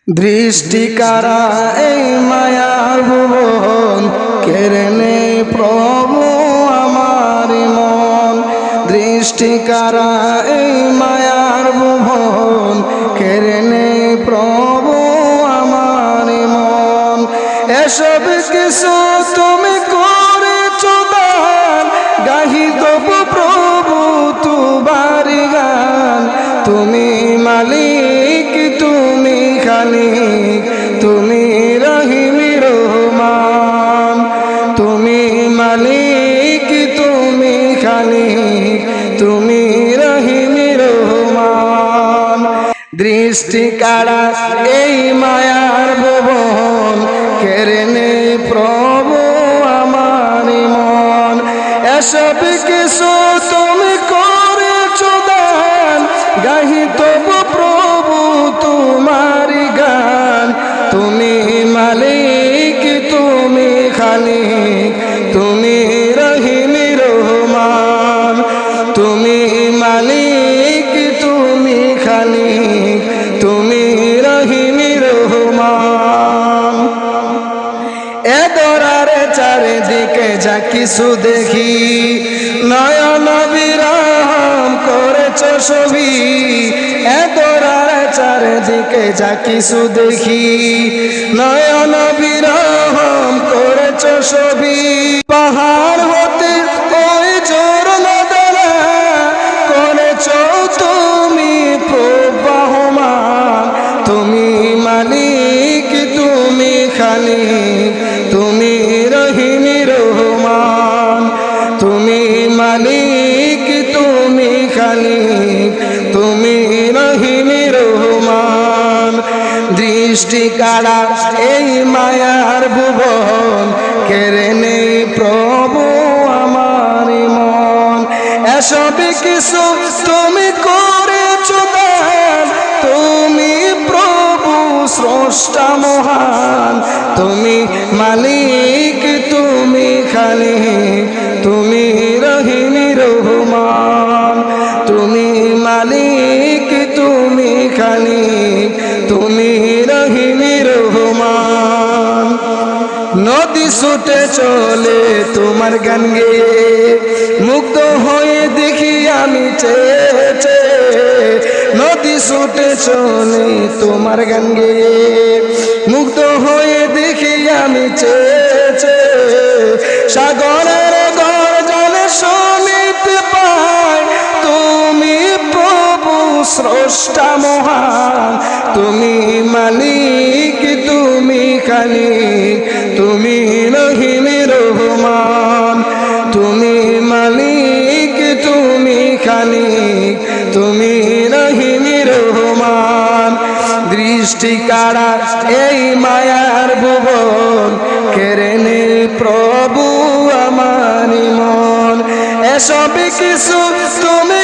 দৃষ্টি কারা এই মায়ার ভুবন কেড়ে নে প্রভু আমার মন। দৃষ্টি কারা এই মায়ার ভুবন কেড়ে নে প্রভু আমার মন। এসব কিছু তুমি করেছো দান, গাহি তবু প্রভু তোমারি গান। তুমি মালিক, তুমি খালিক, তুমি রহিম রহমান। তুমি মালিক, তুমি খালিক, তুমি রহিম রহমান। দৃষ্টি কারা এই মায়ার ভুবন কেড়ে নে প্রভু আমার মন। এসব কিছু তুমি করেছো দান, গাহি তবু প্রভু তোমারি গান। তুমি মালিক, তুমি খালিক, তুমি রহিম রহমান। তুমি মালিক, তুমি খালিক, তুমি রহিম রহমান। এ দরার চারিদিকে যা কিছু দেখি, নয়ন বিরাম করেছ ছবি। এ দরার চারিদিকে যা কিছু দেখি, নয়ন বিরাম করেছ ছবি। পাহাড় হতে ওই ঝরনা দ্বারা করেছ তুমি প্রবাহমান। তুমি মালিক, তুমি খালিক, তুমি রহিম রহমান। তুমি মালিক, তুমি খালিক, তুমি রহিম রহমান। দৃষ্টি কারা এই মায়ার ভুবন কেড়ে নে প্রভু আমার মন। এসব কিছু তুমি করেছো দান, তুমি প্রভু স্রষ্টা মহান। তুমি মালিক, তুমি খালিক, তুমি রহিম রহমান। তুমি মালিক, তুমি খালিক, তুমি রহিম রহমান। নদী ছুটে চলে তোমার গান গেয়ে, মুগ্ধ হয়ে দেখি আমি চেয়ে। নদী ছুটে চলে তোমার গান গেয়ে, মুগ্ধ হয়ে দেখি আমি চেয়ে। সাগরের গর্জনে শুনিতে পাই, তুমি প্রভু স্রষ্টা মহান। তুমি মালিক, তুমি খালিক, তুমি রহিম রহমান। তুমি মালিক, তুমি খালিক, তুমি রহিম রহমান। দৃষ্টি কারা এই মায়ার ভুবন কেড়ে নে প্রভু আমার মন। এসব কিছু তুমি